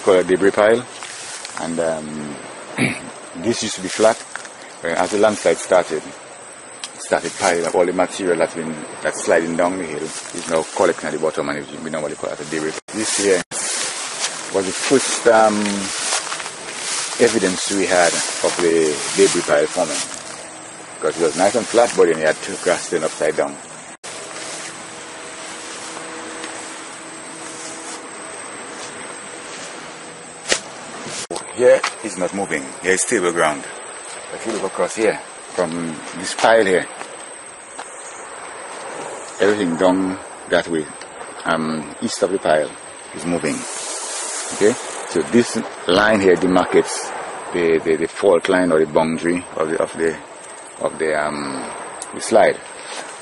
called a debris pile, and this used to be flat. As the landslide started piling up all the material that's sliding down the hill is now collecting at the bottom, and we normally call it a debris. This here was the first evidence we had of the debris pile forming, because it was nice and flat, but then you had two grass turned upside down. Here is not moving, here is stable ground. If you look across here, from this pile here, everything down that way, east of the pile, is moving. Okay, so this line here demarcates the fault line or the boundary of the slide.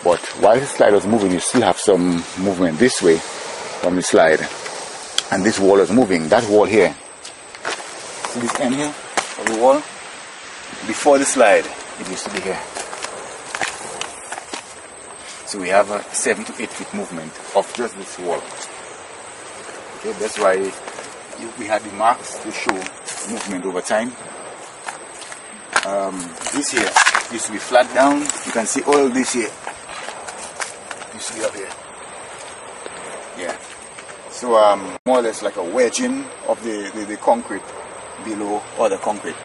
But while the slide was moving, you still have some movement this way from the slide, and this wall was moving. That wall here, see this end here of the wall? Before the slide, it used to be here. So we have a 7 to 8 feet movement of just this wall. Okay, that's why we had the marks to show movement over time. This here used to be flat down. You can see all this here used to be up here. Yeah. So more or less like a wedging of the concrete below other concrete.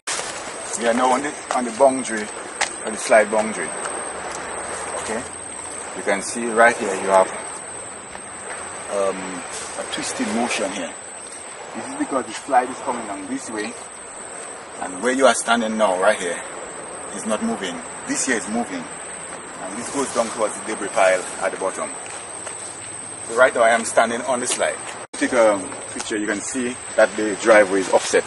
We are now on the boundary, on the slide boundary. Okay, you can see right here you have a twisting motion here. This is because the slide is coming down this way, and where you are standing now, right here, is not moving. This here is moving, and this goes down towards the debris pile at the bottom. So right now I am standing on the slide. Take a picture, you can see that the driveway is offset.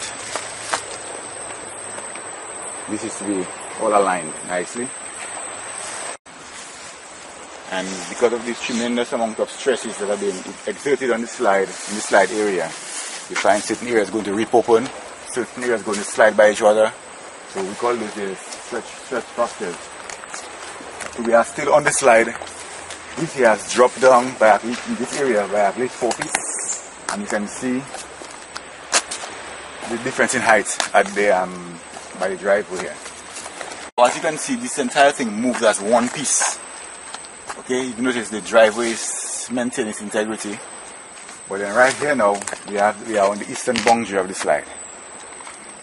This is to be all aligned nicely, and because of this tremendous amount of stresses that are being exerted on the slide, in the slide area, you find certain areas going to rip open, certain areas going to slide by each other. So we call this the stretch fractures. So we are still on the slide. This here has dropped down by at least in this area by at least 4 feet, and you can see the difference in height at the by the driveway here. As you can see, this entire thing moves as one piece. Okay, you notice the driveway is maintaining its integrity, but then right here now we are on the eastern boundary of the slide,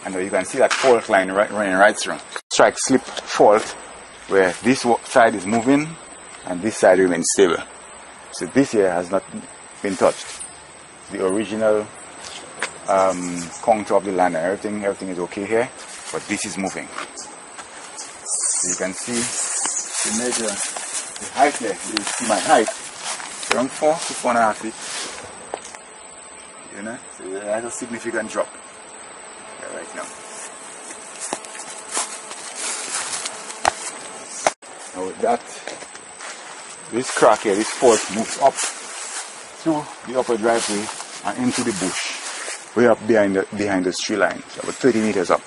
and now you can see that fault line running right through. Strike slip fault where this side is moving and this side remains stable. So this here has not been touched. The original contour of the land and everything is okay here. But this is moving. So you can see the measure the height there. You see my height, around 4 to 4.5 feet. You know, so that's a significant drop right now. Now with that, this crack here, this fault moves up through the upper driveway and into the bush, way up behind the tree line, so about 30 meters up.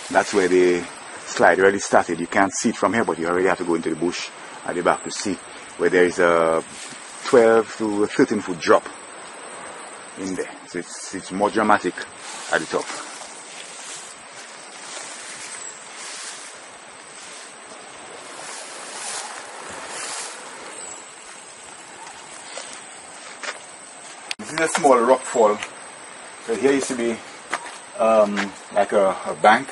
That's where the slide really started. You can't see it from here, but you already have to go into the bush at the back to see where there is a 12 to 13 foot drop in there. So it's more dramatic at the top. This is a small rock fall. So here used to be like a bank,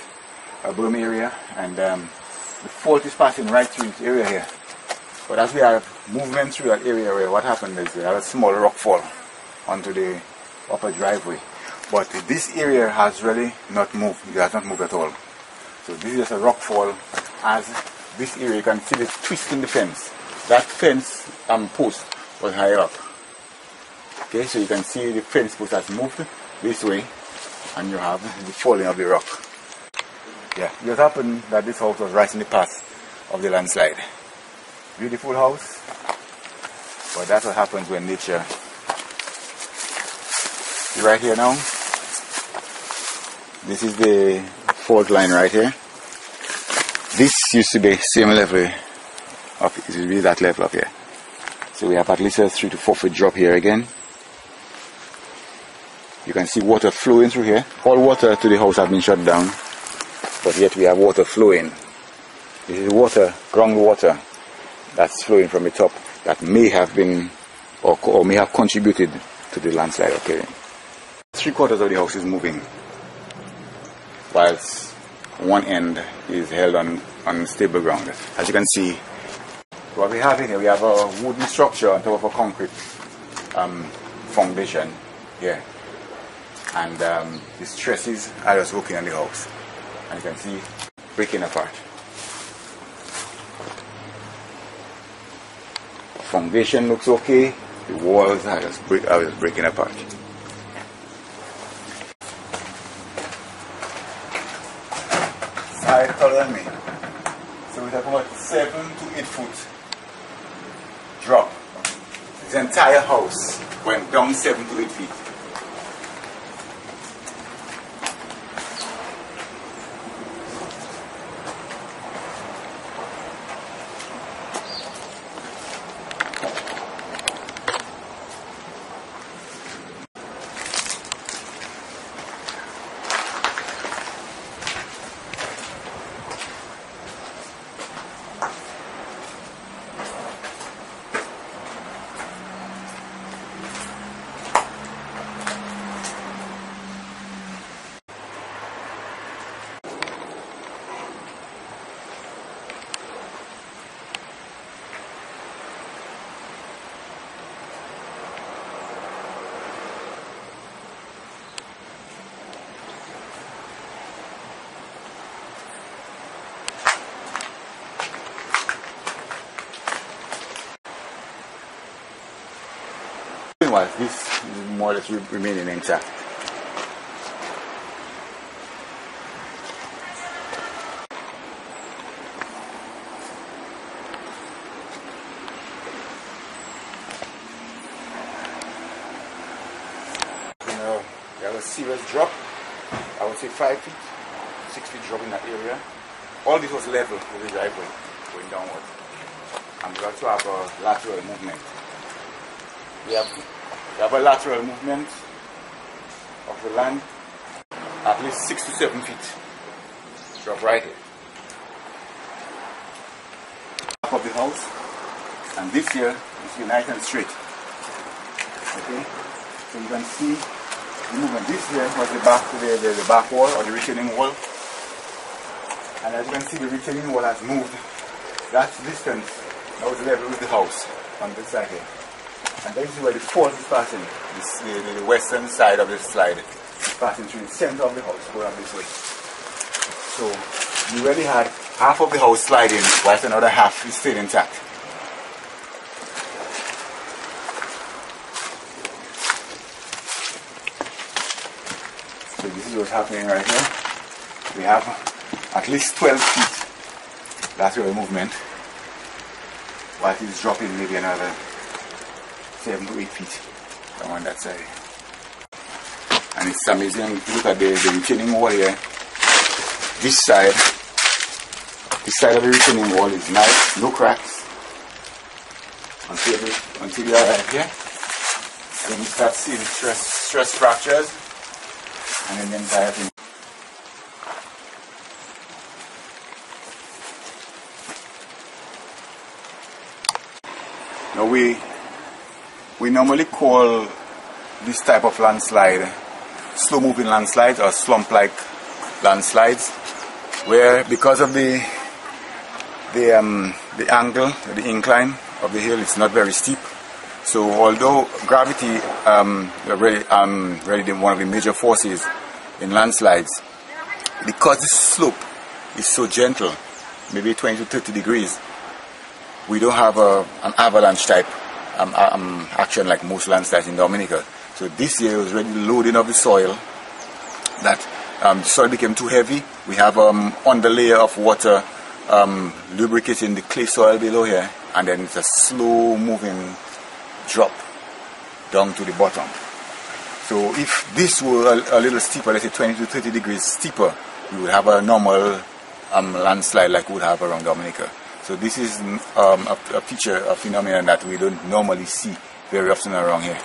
a boom area, and the fault is passing right through this area here. But as we have movement through that area, where what happened is there was a small rock fall onto the upper driveway. But this area has really not moved. It has not moved at all. So this is just a rock fall. As this area, you can see the twist in the fence. That fence post was higher up. Okay, so you can see the fence post has moved this way, and you have the falling of the rock. Yeah, it just happened that this house was right in the path of the landslide. Beautiful house, but that's what happens when nature. Right here now, this is the fault line right here. This used to be same level of, it will be that level up here. So we have at least a 3 to 4 foot drop here again. You can see water flowing through here. All water to the house have been shut down, but yet we have water flowing. This is water, groundwater, that's flowing from the top that may have been or may have contributed to the landslide occurring. 3/4 of the house is moving, whilst one end is held on stable ground. As you can see, what we have here, we have a wooden structure on top of a concrete foundation here, and the stresses are just working on the house, and you can see breaking apart. Foundation looks okay, the walls are just breaking apart. Side taller than me, so we have about 7 to 8 foot drop. This entire house went down 7 to 8 feet. This is more or less remaining intact. You know, there was a serious drop. I would say 5 feet, 6 feet drop in that area. All this was level with the driveway going downward. And we also have a lateral movement. We have a lateral movement of the land at least 6 to 7 feet. Drop right here. Top of the house, and this here is nice and straight. Okay, so you can see the movement. This here was the back wall or the retaining wall, and as you can see, the retaining wall has moved that distance. That was level with the house on this side here. And this is where the fault is passing. The western side of the slide is passing through the center of the house, going up this way. So you really had half of the house sliding, whilst another half is still intact. So this is what's happening right here. We have at least 12 feet lateral movement, whilst it's dropping maybe another 7 to 8 feet on that side. And it's amazing. If you look at the retaining wall here, this side of the retaining wall is nice, no cracks until you arrive here. Then you start seeing stress fractures, and then the entire thing. Now we normally call this type of landslide slow moving landslides or slump like landslides, where because of the angle, the incline of the hill, it's not very steep. So although gravity really one of the major forces in landslides, because the slope is so gentle, maybe 20 to 30 degrees, we don't have an avalanche type action like most landslides in Dominica. So this year was really loading of the soil, that the soil became too heavy. We have underlayer of water lubricating the clay soil below here, and then it's a slow moving drop down to the bottom. So if this were a little steeper, let's say 20 to 30 degrees steeper, we would have a normal landslide like we would have around Dominica. So this is a feature, a phenomenon that we don't normally see very often around here.